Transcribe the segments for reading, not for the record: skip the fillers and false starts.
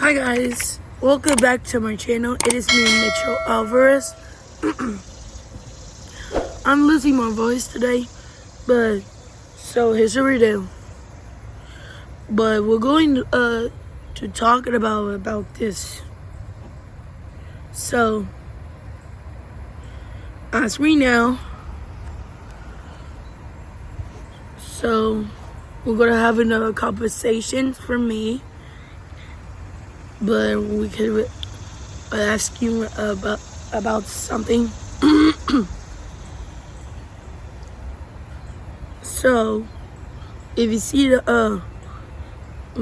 Hi guys, welcome back to my channel. It is me, Mitchell Alvarez. I'm losing my voice today, but so here's what we do. But we're going to talk about this. So as we know, so we're gonna have another conversation for me, but we could ask you about something. So if you see the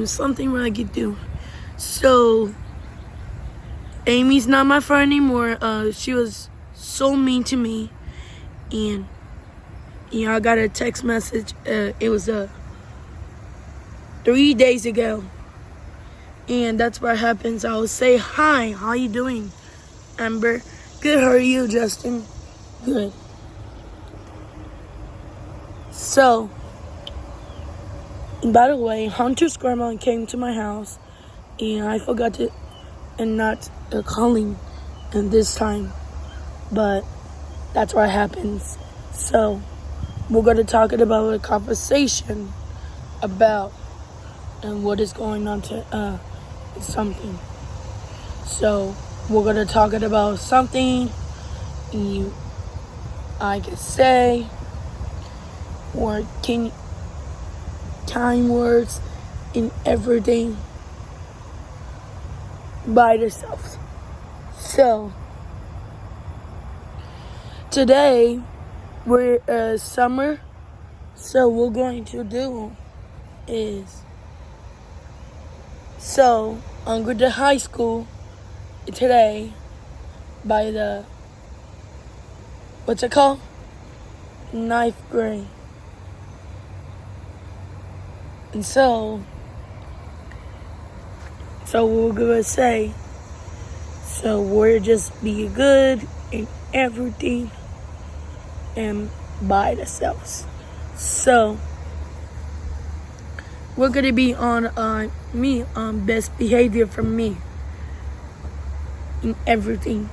something what I could do. So Amy's not my friend anymore. She was so mean to me, and I got a text message. It was 3 days ago, and that's what happens. I will say hi. How you doing, Amber? Good. How are you, Justin? Good. So, by the way, Hunter's grandma came to my house, and I forgot to and not calling and this time, but that's what happens. So we're going to talk about a conversation about and what is going on to something. So we're going to talk about something I can say, or can time words in everything by themselves. So today we're summer, so what we're going to do is, so I'm going to high school today by the, what's it called? 9th grade. And so we're gonna say, so we're just be good in everything and by themselves. So we're gonna be on me on best behavior from me in everything.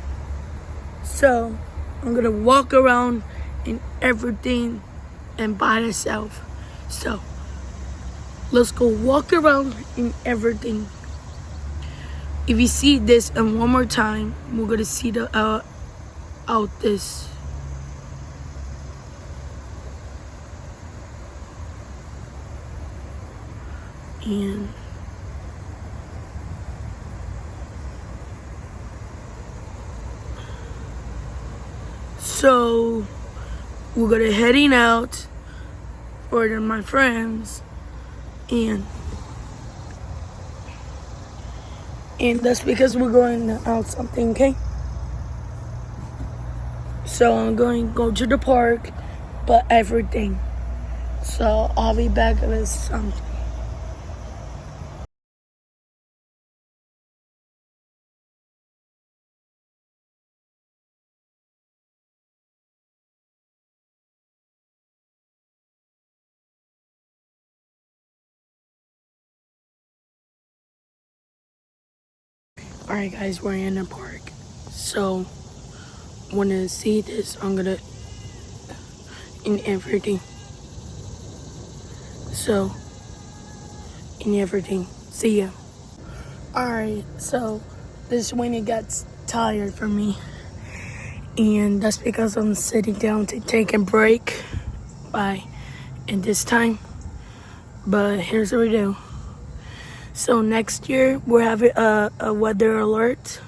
So I'm gonna walk around in everything and by myself. So let's go walk around in everything. If you see this and one more time, we're gonna see the out this. And so we're gonna heading out for my friends, and that's because we're going out something, okay? So I'm going to go to the park, but everything. So I'll be back with something. Alright guys, we're in the park. So when I see this, I'm gonna in everything. So in everything. See ya. Alright, so this when it gets tired for me. And that's because I'm sitting down to take a break in this time. But here's what we do. So next year we're having a weather alert,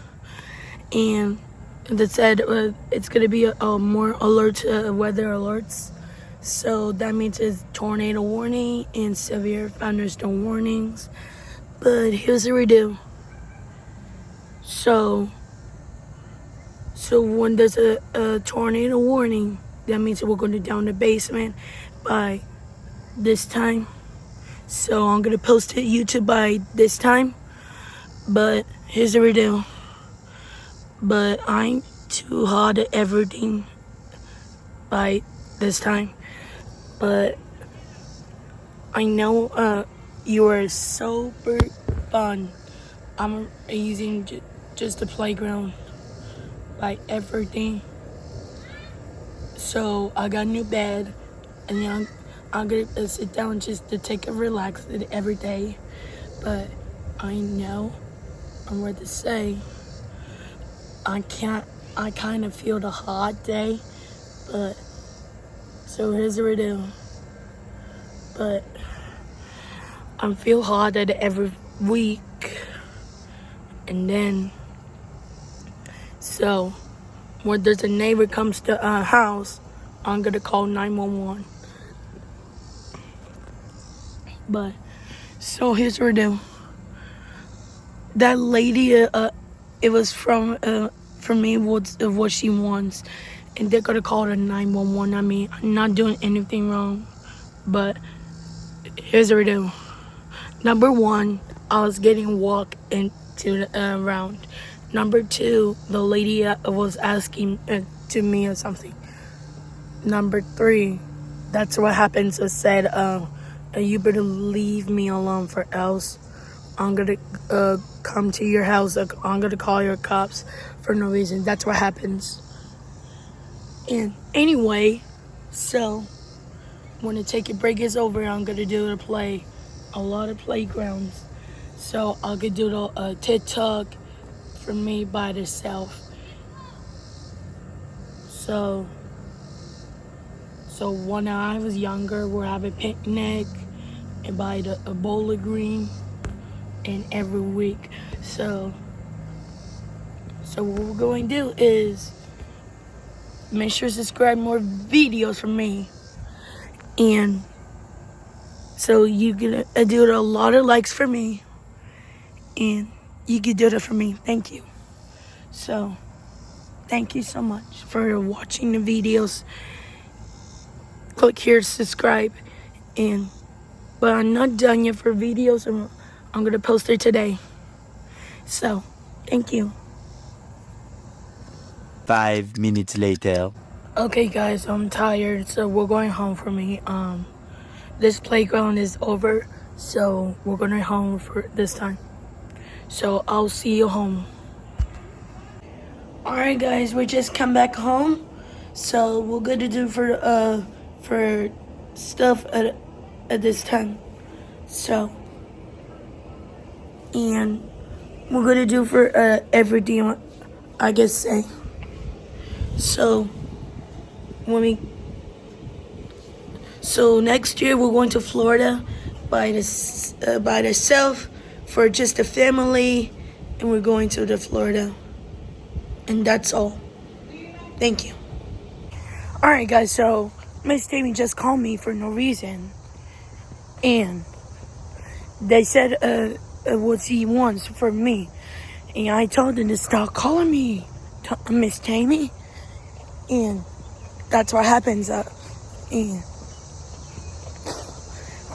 and that said it's gonna be a more alert weather alerts. So that means it's tornado warning and severe thunderstorm warnings. But here's what we do. So when there's a tornado warning, that means we're going to down the basement by this time. So I'm gonna post it YouTube by this time. But here's what we do. But I'm too hot at everything by this time. But I know you are super fun I'm using just the playground, like everything. So I got a new bed, and then I'm gonna sit down just to take a relax every day. But I know I'm ready to say I kind of feel the hot day, but so here's what I do. But I feel hot every week, and then so when there's a neighbor comes to our house, I'm gonna call 911. But so here's what I do. That lady, it was from me what she wants, and they're gonna call the 911. I mean, I'm not doing anything wrong, but here's what I do. Number one, I was getting walked into the around. Number two, the lady was asking to me or something. Number three, that's what happens. I said, you better leave me alone, for else I'm gonna come to your house. I'm gonna call your cops for no reason. That's what happens. And anyway, so when the take a break is over, I'm gonna do to play a lot of playgrounds. So I could do the TikTok for me by itself. So when I was younger, we'll have a picnic and buy a bowling green, and every week. So what we're going to do is make sure to subscribe more videos from me, and so you can do a lot of likes for me, and you can do that for me. Thank you. So thank you so much for watching the videos. Click here to subscribe, but I'm not done yet for videos. I'm gonna post it today. So thank you. 5 minutes later. Okay guys, I'm tired, so we're going home for me. This playground is over, so we're going home for this time. So I'll see you home. Alright guys, we just come back home. So we're gonna do for stuff at this time. So and we're gonna do for everything, I guess say. So next year we're going to Florida by the south for just a family, and we're going to the Florida, and that's all. Thank you. All right, guys. So Miss Tammy just called me for no reason, and they said what she wants from me, and I told them to stop calling me Miss Tammy, and that's what happens. And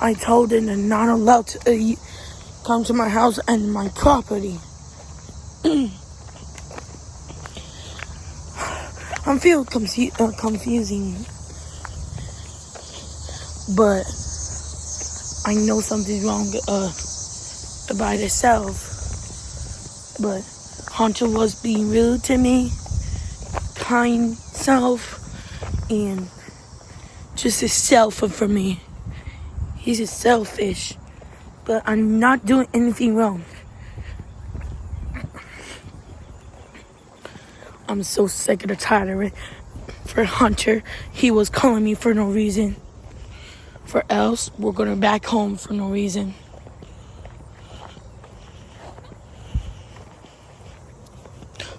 I told them they're not allowed to come to my house and my property. I feel confusing, but I know something's wrong by itself. But Hunter was being rude to me, kind self, and just a selfish for me. He's just selfish, but I'm not doing anything wrong. I'm so sick and tired of it. For Hunter, he was calling me for no reason. For else, we're going back home for no reason.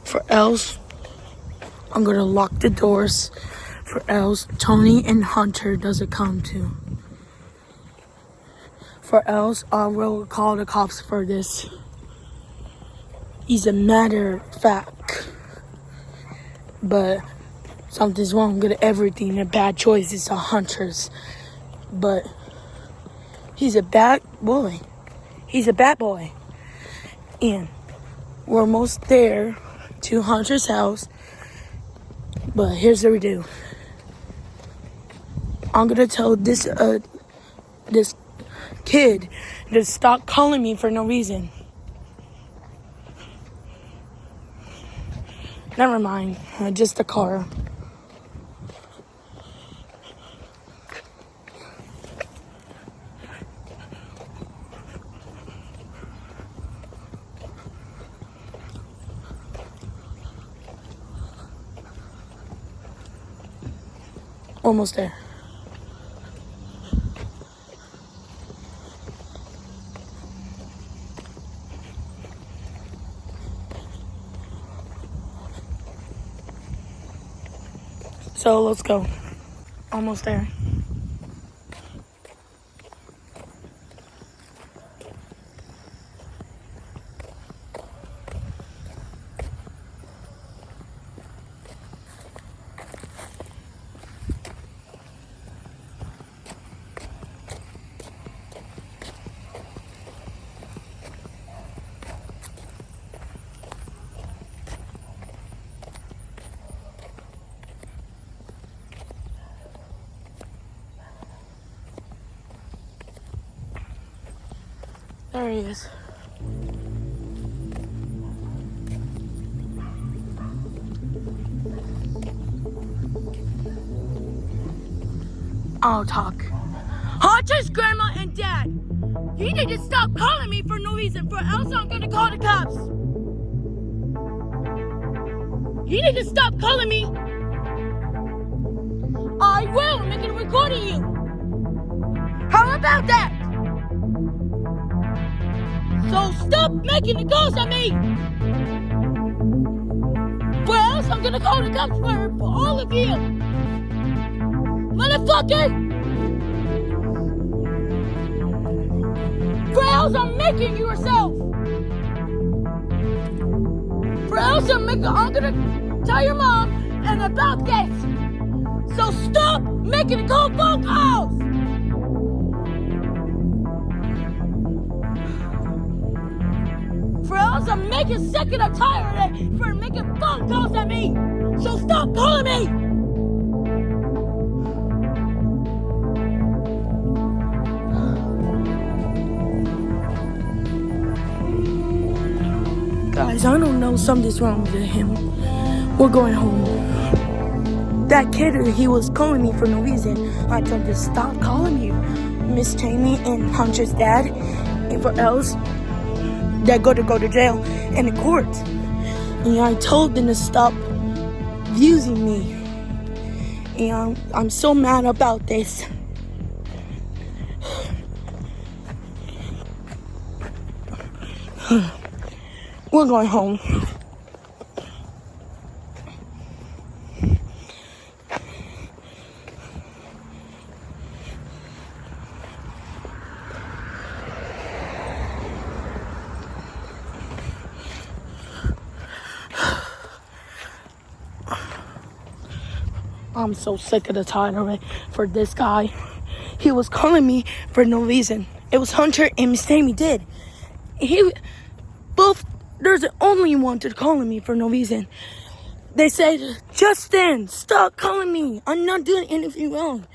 For else, I'm going to lock the doors. For else, Tony and Hunter doesn't come to. For else, I will call the cops for this. He's a matter of fact. But something's wrong with everything. The bad choices are Hunter's. But he's a bad boy. He's a bad boy. And we're almost there to Hunter's house. But here's what we do. I'm gonna tell this kid to stop calling me for no reason. Never mind. Just a car. Almost there. So let's go. Almost there. There he is. I'll talk. Hunter's grandma and dad, you need to stop calling me for no reason, for else I'm gonna call the cops. You need to stop calling me. I will. I'm making a recording of you. How about that? So stop making the calls at me. For else I'm gonna call the cops for all of you. Motherfucker! For else I'm making you yourself. For else I'm gonna tell your mom and about this. So stop making the cold phone calls. For else I'm making sick and I'm tired of it for making phone calls at me. So stop calling me. Guys, I don't know, something's wrong with him. We're going home. That kid, he was calling me for no reason. I told him to stop calling you, Miss Tammy and Hunter's dad, and for else they're going to go to jail and the court. And I told them to stop using me. And I'm so mad about this. We're going home. I'm so sick of the tired of it for this guy. He was calling me for no reason. It was Hunter and Miss Tammy did. There's the only one to calling me for no reason. They said, Justin, stop calling me. I'm not doing anything wrong.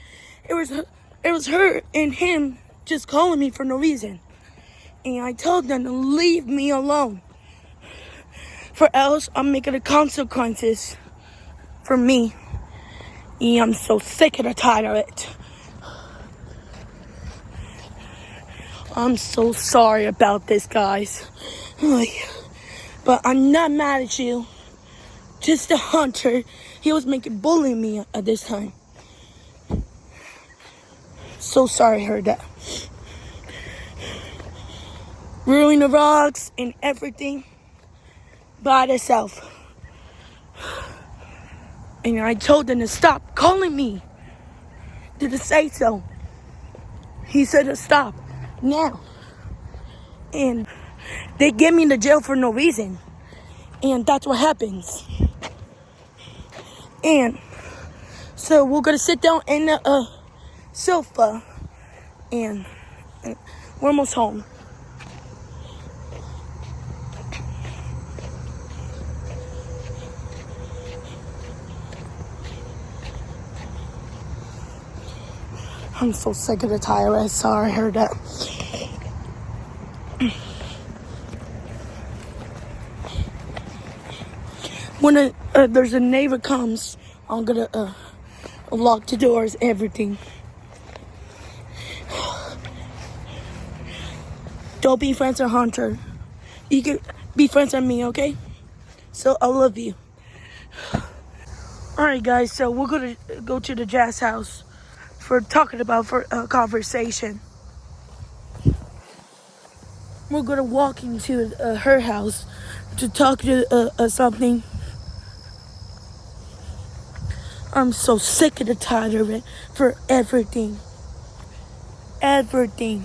It was her and him just calling me for no reason. And I told them to leave me alone. For else, I'm making the consequences for me. And I'm so sick and tired of it. I'm so sorry about this, guys. But I'm not mad at you. Just the Hunter. He was bullying me at this time. So sorry I heard that. Ruining the rocks and everything by itself. And I told them to stop calling me. Did it say so? He said to stop now. And they get me to jail for no reason. And that's what happens. And so we're going to sit down in the sofa. And we're almost home. I'm so sick of the tired. Sorry I heard that. When there's a neighbor comes, I'm gonna lock the doors, everything. Don't be friends with Hunter. You can be friends with me, okay? So I love you. All right, guys. So we're gonna go to the Jazz house for conversation. We're gonna walk into her house to talk to something. I'm so sick and tired of it for everything. Everything.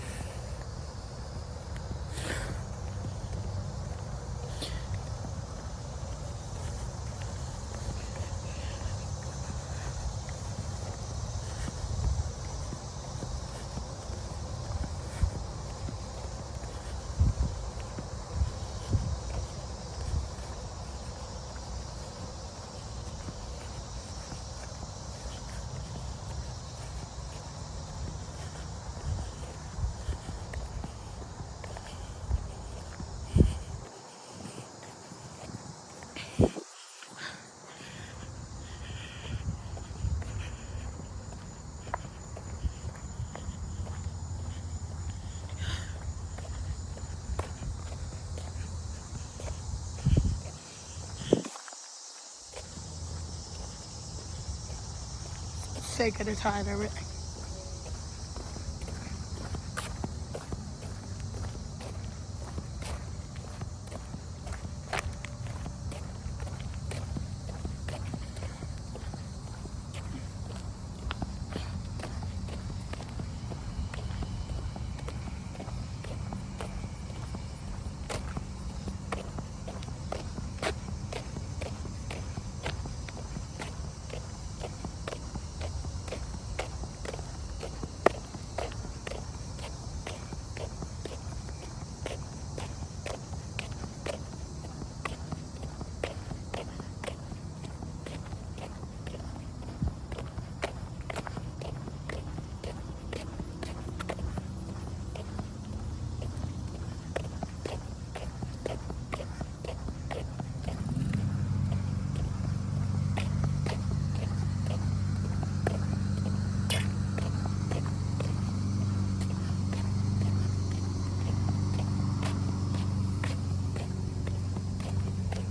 Sick and tired of it.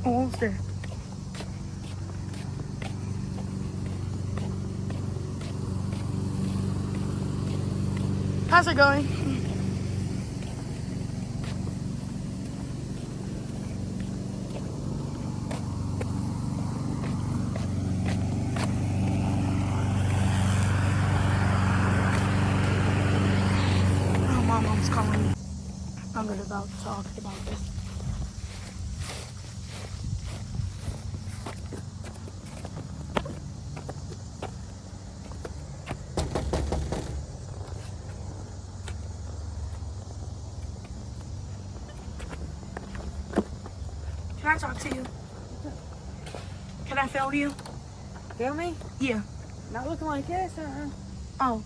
Almost there. How's it going? Oh, my mom's calling me. I'm gonna about to talk about this. Can I talk to you? Can I film you? Feel me? Yeah. Not looking like this, Oh.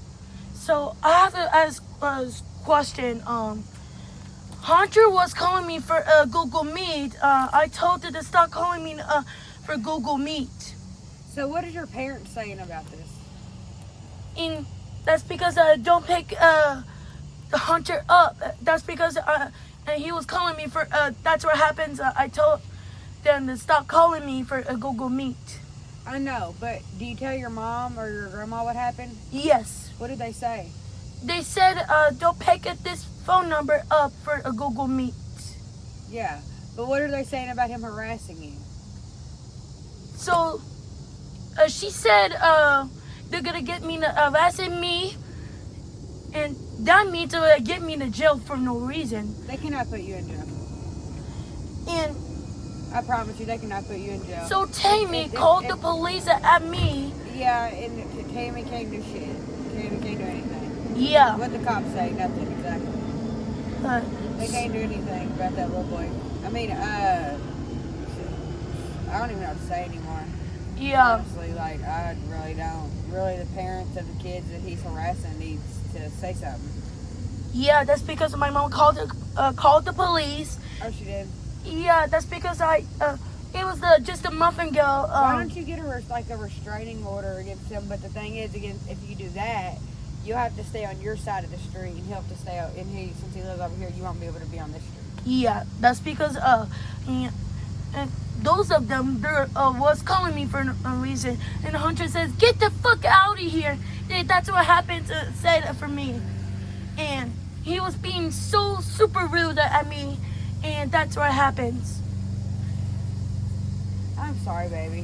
So I have to ask a question. Hunter was calling me for Google Meet. I told her to stop calling me for Google Meet. So what is your parents saying about this? And that's because I don't pick the Hunter up. That's because and he was calling me for that's what happens. I told them to stop calling me for a Google Meet. I know, but do you tell your mom or your grandma what happened? Yes. What did they say? They said don't pick this phone number up for a Google Meet. Yeah, but what are they saying about him harassing you? So she said they're gonna get me arresting me, and that means they're gonna get me to jail for no reason. They cannot put you in jail. And I promise you, they cannot put you in jail. so Tammy called the police at me. Yeah, and Tammy can't do shit. Tammy can't do anything. Yeah. What the cops say, nothing exactly. They can't do anything about that little boy. I mean, I don't even know what to say anymore. Yeah. Honestly, like, I really don't. Really, the parents of the kids that he's harassing needs to say something. Yeah, that's because my mom called the police. Oh, she did? Yeah, that's because it was just a muffin girl. Why don't you get a restraining order against him? But the thing is, again, if you do that, you have to stay on your side of the street, and he'll have to stay out. And since he lives over here, you won't be able to be on this street. Yeah, that's because and those of them was calling me for no reason, and Hunter says, "Get the fuck out of here." And that's what happened to say that for me, and he was being so super rude at me, and that's what happens. I'm sorry, baby.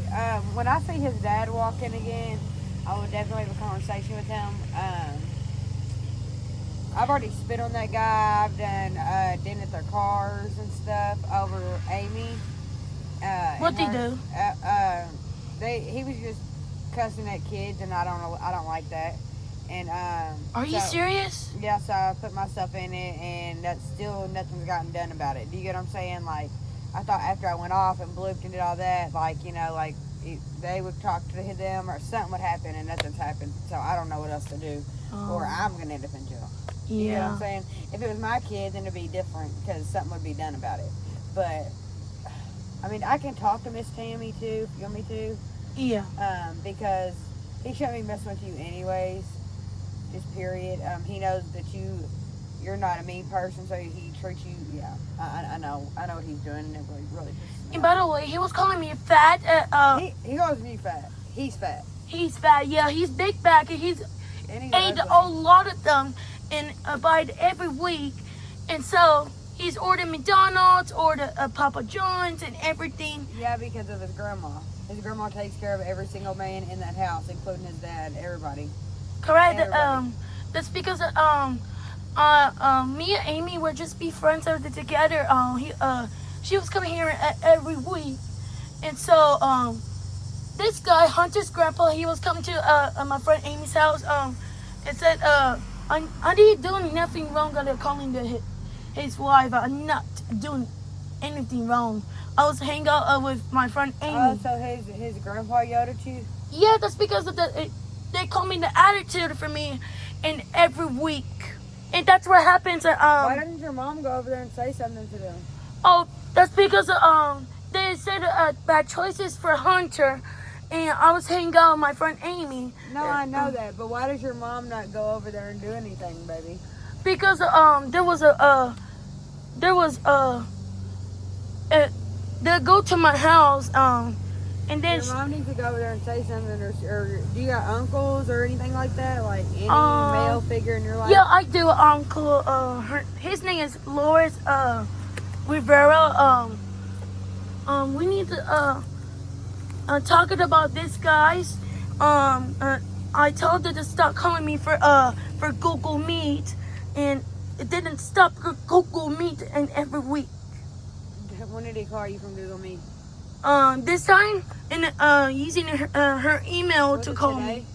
When I see his dad walk in again, I will definitely have a conversation with him. I've already spit on that guy. I've done dented their cars and stuff over Amy. What'd he do? He was just cussing at kids, and I don't like that. And Are you serious? Yeah, so I put myself in it, and that's still nothing's gotten done about it. Do you get what I'm saying? Like, I thought after I went off and blooped and did all that, like, you know, like they would talk to them or something would happen, and nothing's happened. So I don't know what else to do, or I'm gonna end up in jail. Yeah. You know what I'm saying? If it was my kid, then it'd be different because something would be done about it. But I mean, I can talk to Miss Tammy too if you want me to. Yeah. Because he shouldn't be messing with you anyways. Just period. He knows that you're not a mean person, so he treats you. Yeah, I know what he's doing. And it really pisses me And by off. the way, he was calling me fat. He calls me fat. He's fat. He's fat. Yeah, he's big back, and he's And he's ate ugly. a lot of them and buy every week, and so he's ordered McDonald's, ordered Papa John's, and everything. Yeah, because of his grandma. His grandma takes care of every single man in that house, including his dad, everybody. Correct. Everybody. That's because me and Amy were just be friends together. She was coming here every week, and so this guy Hunter's grandpa, he was coming to my friend Amy's house. And said I didn't do nothing wrong. They're calling his wife. I'm not doing anything wrong. I was hanging out with my friend Amy. Oh, so his grandpa yelled at you? Yeah, that's because of they call me the attitude for me, and every week, and that's what happens. Why didn't your mom go over there and say something to them? Oh, that's because they said bad choices for Hunter, and I was hanging out with my friend Amy. No, I know that, but why does your mom not go over there and do anything, baby? Because they go to my house and then Your mom needs to go over there and say something, or do you got uncles or anything like that? Like any male figure in your life? yeah, I do. Uncle, his name is Loris Rivera. We need to talking about this, guys. I told her to stop calling me for Google Meet, and it didn't stop Google Meet and every week. When did he call you from Google Meet? This time, and using her email Was to it call today? me.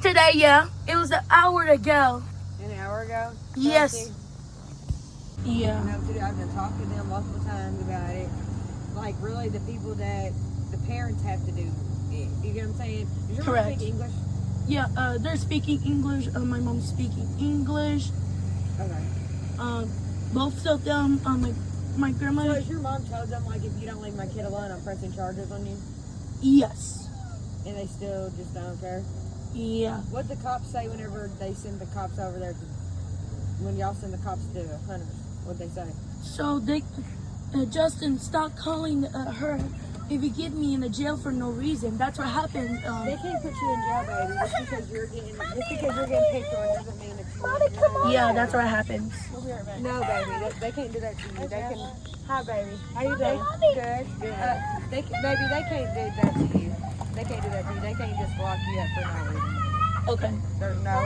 Today, yeah. It was an hour ago. An hour ago? Yes. Chelsea? Yeah. No, today I've been talking to them multiple times about it. Like, really, the people that the parents have to do it. You get what I'm saying? Does your mom Correct. speak English? Yeah, they're speaking English. My mom's speaking English. Okay. Both of them, my grandma. So has your mom told them, like, if you don't leave my kid alone, I'm pressing charges on you? Yes. And they still just don't care? Yeah. What the cops say whenever they send the cops over there when y'all send the cops to Hunters? What they say? So they, Justin, stop calling her if you get me in the jail for no reason. That's what happened. They can't put you in jail, baby. Just because you're getting picked on doesn't mean that you're Yeah, that's what happens. No, baby, they can't do that to you. They can. Hi, baby. How you doing? Good. Good. They can't do that to you. They can't do that to you. They can't just lock you up for no reason. Okay. There's no,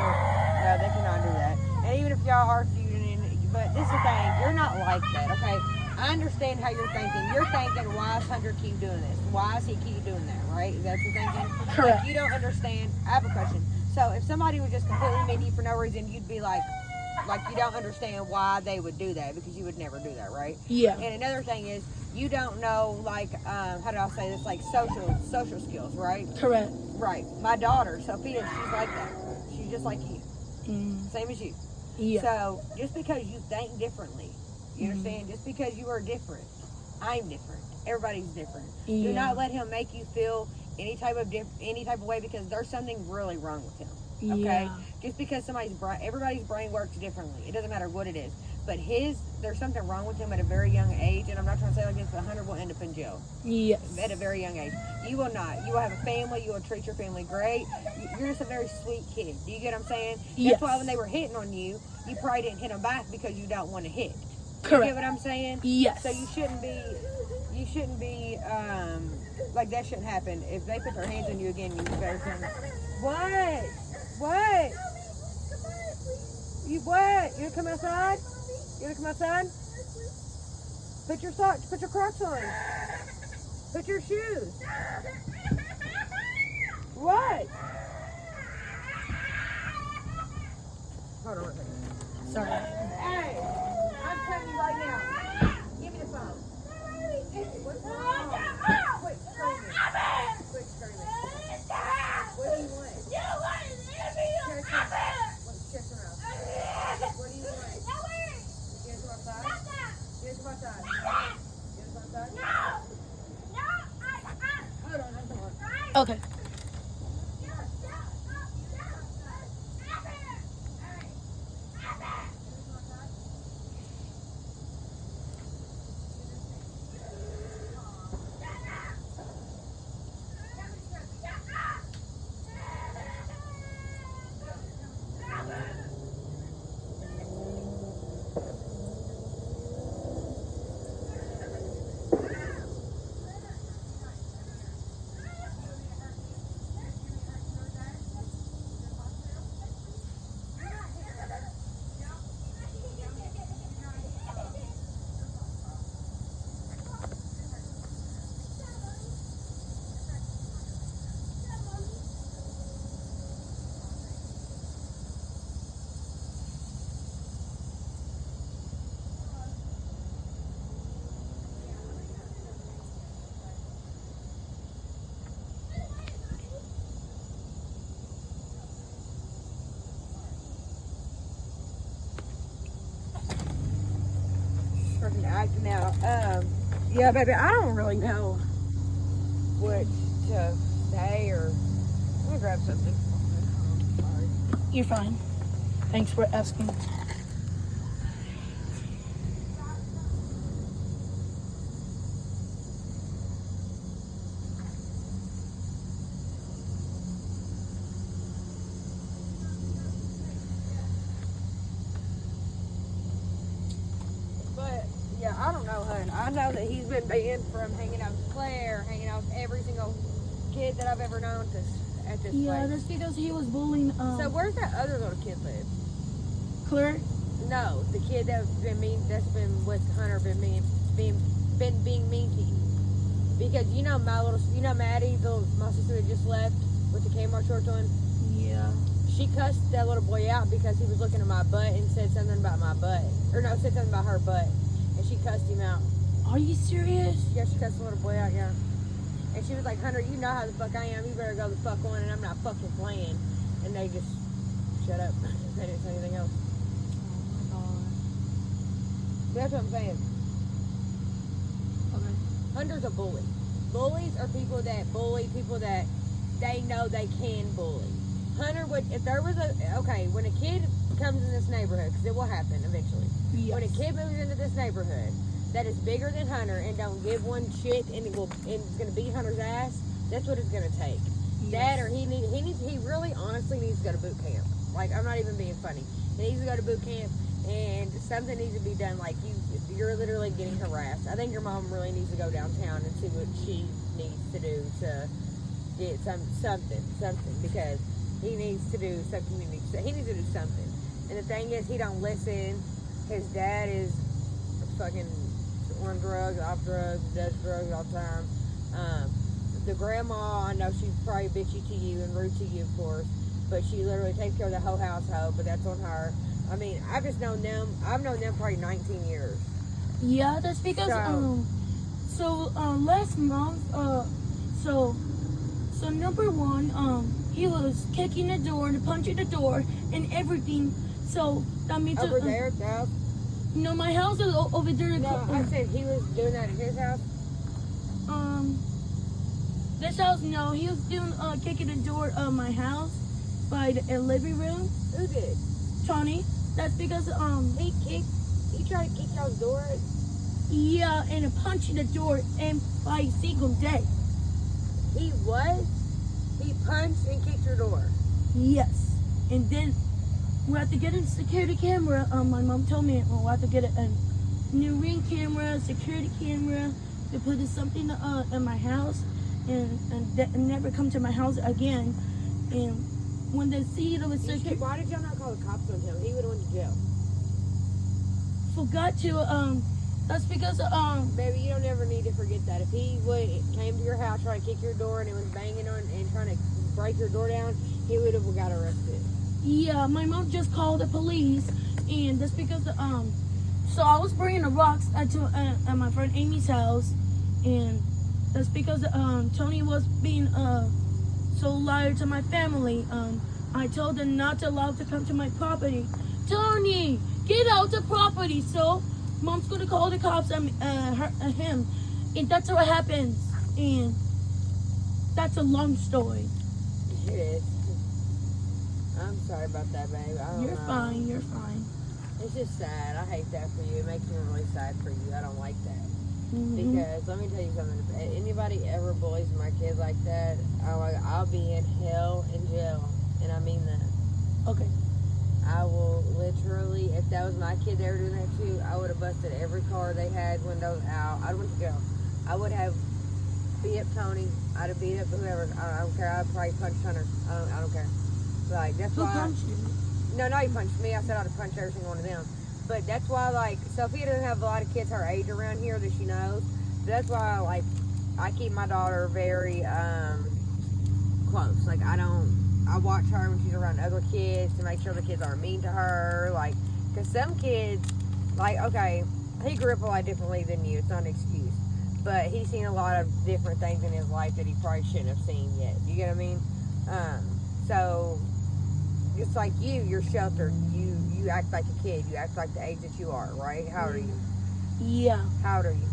they cannot do that. And even if y'all are feuding, but this is the thing, you're not like that, okay? I understand how you're thinking. You're thinking, why is Hunter keep doing this? Why does he keep doing that, right? Is that what you're thinking? Correct. Like, you don't understand. I have a question. So if somebody was just completely mean to you for no reason, you'd be like you don't understand why they would do that because you would never do that, right? Yeah. And another thing is, you don't know, like, how do I say this, like social skills, right? Correct. Right. My daughter, Sophia, she's like that. She's just like you. Same as you. Yeah. So, just because you think differently, you understand? Just because you are different, I'm different. everybody's different. Yeah. Do not let him make you feel any type of way, because there's something really wrong with him. Okay, Yeah. just because everybody's brain works differently. It doesn't matter what it is, but there's something wrong with him at a very young age. And I'm not trying to say like this, but Hunter will end up in jail Yes. at a very young age. You will not. You will have a family. You will treat your family great. You're just a very sweet kid. Do you get what I'm saying? Yes. That's why when they were hitting on you, you probably didn't hit them back because you don't want to hit. You Correct. get what I'm saying? Yes. So you shouldn't be like that shouldn't happen. If they put their hands on you again, you better tell them. What? You gonna come outside? You gonna come outside? Put your socks, put your Crocs on. Put your shoes. What? Hold on a second. Sorry. Hey, I'm telling you right now. Give me the phone. What's wrong? Quit screaming. Quit screaming. What do you want? Check her out. What do you want? You gonna come outside? You gonna come outside? You gonna come outside? Hold on, hold on. Okay. Freaking acting out. Yeah, baby, I don't really know what to say or. Let me grab something. Sorry. You're fine. Thanks for asking. But yeah, I don't know, hun. I know that he's been banned from hanging out with Claire, hanging out with every single kid that I've ever known at this Yeah, place. that's because he was bullying So where's that other little kid live? Claire. No, the kid that's been with Hunter, being mean to you. Because you know Maddie, my sister that just left with the Kmart shorts on. Yeah. She cussed that little boy out because he was looking at my butt and said something about my butt. Or no, said something about her butt. And she cussed him out. Are you serious? Yeah, she cussed the little boy out, yeah. And she was like, Hunter, you know how the fuck I am. You better go the fuck on, and I'm not fucking playing. And they just shut up. They didn't say anything else. Oh my That's what I'm saying. god. Okay. Hunter's a bully. Bullies are people that bully people that they know they can bully. Hunter would, if there was when a kid comes in this neighborhood, because it will happen eventually. Yes. When a kid moves into this neighborhood that is bigger than Hunter and don't give one shit and it's gonna beat Hunter's ass, that's what it's gonna take. Yes. That or he really honestly needs to go to boot camp. Like, I'm not even being funny. He needs to go to boot camp and something needs to be done. Like, you're literally getting harassed. I think your mom really needs to go downtown and see what she needs to do to get something because he needs to do some community. He needs to do something. And the thing is, he don't listen. His dad is fucking on drugs, off drugs, does drugs all the time. The grandma, I know she's probably bitchy to you and rude to you, of course, but she literally takes care of the whole household, but that's on her. I mean, I've known them probably 19 years. Yeah, that's because last month so number one, he was kicking the door and punching the door and everything. So that means Over there, no. No, my house is over there. No, I said he was doing that at his house. This house, no. He was doing kicking the door of my house by the living room. Who did? Tony. That's because He tried to kick y'all's door. yeah, and punching the door and by single day. He what? He punched and kicked your door. Yes. And then we have to get a security camera. My mom told me we'll have to get a new Ring camera, security camera to put something in my house and never come to my house again. And when they see the security, Why did y'all not call the cops on him? He would have went to jail. forgot to that's because Baby, you don't ever need to forget that. If he came to your house trying to kick your door and it was banging on and trying to break your door down, he would have got arrested. yeah, my mom just called the police, and that's because so I was bringing the rocks at my friend Amy's house, and that's because Tony was being so liar to my family. I told them not to allow to come to my property. Tony, get out the property. So mom's gonna call the cops on him, and that's what happens. And that's a long story. It is. I'm sorry about that, babe. I don't You're know. fine. You're fine. It's just sad. I hate that for you. It makes me really sad for you. I don't like that. Mhm. Because let me tell you something. If anybody ever bullies my kid like that, I'll be in hell and jail. And I mean that. Okay. I will literally, if that was my kid they were doing that too, I would have busted every car they had, windows out. I'd went to jail. I would have beat up Tony. I'd have beat up whoever. I don't care. I'd probably punch Hunter. I don't care. Like, that's Who why. punched you? No, he punched me. I said I'd have punched every single one of them. But that's why, like, Sophia doesn't have a lot of kids her age around here that she knows. But that's why, like, I keep my daughter very close. Like, I watch her when she's around other kids to make sure the kids aren't mean to her. Like, because some kids, like, okay, he grew up a lot differently than you. It's not an excuse. But he's seen a lot of different things in his life that he probably shouldn't have seen yet. You get what I mean? So, just like you're sheltered. You act like a kid. You act like the age that you are, right? How old are you? Yeah, How old are you?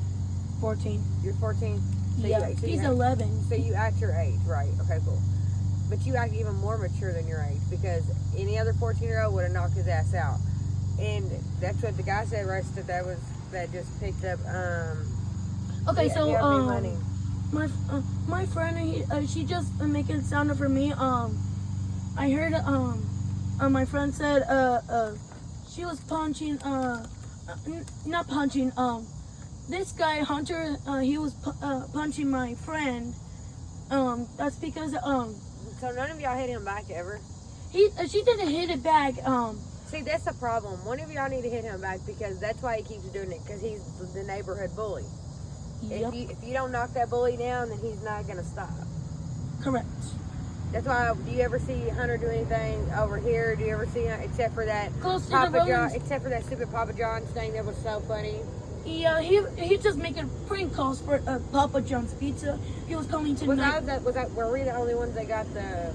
14. You're 14? So Yeah, you, so he's you act, 11. So you act your age, right? Okay, cool. But you act even more mature than your age because any other 14-year-old would have knocked his ass out. And that's what the guy said, right? That just picked up. Okay, yeah, so you have any money. my friend, she just making it sound for me. I heard my friend said she was punching not punching this guy Hunter, he was punching my friend. That's because So none of y'all hit him back ever? she didn't hit it back. See, that's the problem. One of y'all need to hit him back because that's why he keeps doing it, because he's the neighborhood bully. Yep, If you don't knock that bully down, then he's not going to stop. correct. That's why, do you ever see Hunter do anything over here? Do you ever see him, except for that Close to the Papa John, Rollins. except for that stupid Papa John's thing that was so funny? Yeah, he just making prank calls for Papa John's Pizza. He was coming tonight. Were we the only ones that got the,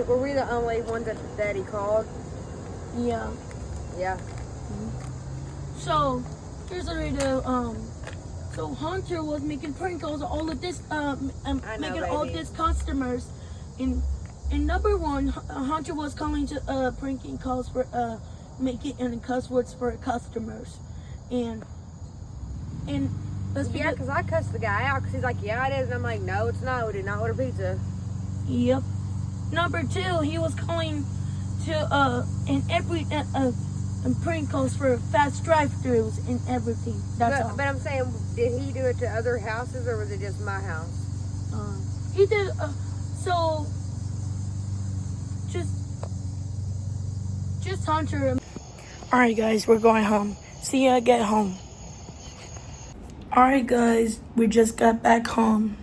were we the only ones that he called? Yeah. Yeah. So here's the radio. So Hunter was making prank calls to all of this, making all baby. these customers, and number one, Hunter was calling to pranking calls for making and cuss words for customers, and that's Yeah, because because I cussed the guy out because he's like, yeah, it is. And I'm like, no, it's not. We did not order pizza. yep. Number two, he was calling to and prank calls for fast drive-throughs and everything. That's all. But I'm saying, did he do it to other houses or was it just my house? He did. So just Hunter. All right, guys, we're going home. See ya. Get home. All right, guys, we just got back home.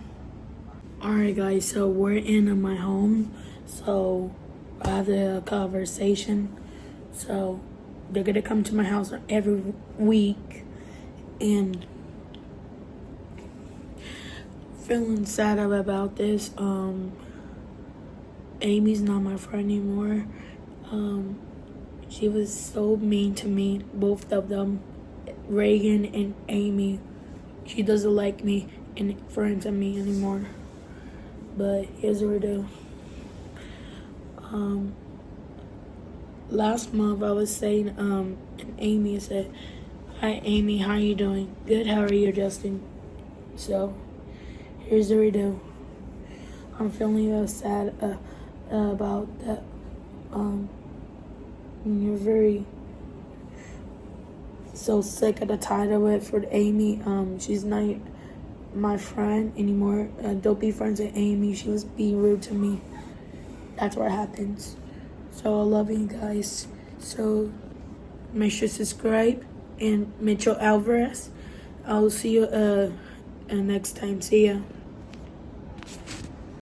All right, guys, so we're in my home. So I have a conversation. So they're gonna come to my house every week, and feeling sad about this. Amy's not my friend anymore. She was so mean to me, both of them, Reagan and Amy. She doesn't like me and friends of me anymore. but here's what we do. Last month I was saying, and Amy said, "Hi Amy, how you doing?" Good, how are you, Justin? So, here's what we do. I'm feeling sad about that. You're very so sick of the title of it for Amy. She's not my friend anymore. Don't be friends with Amy. She was being rude to me. That's what happens. So I love you guys. So make sure to subscribe. And Mitchell Alvarez. I'll see you next time. See ya.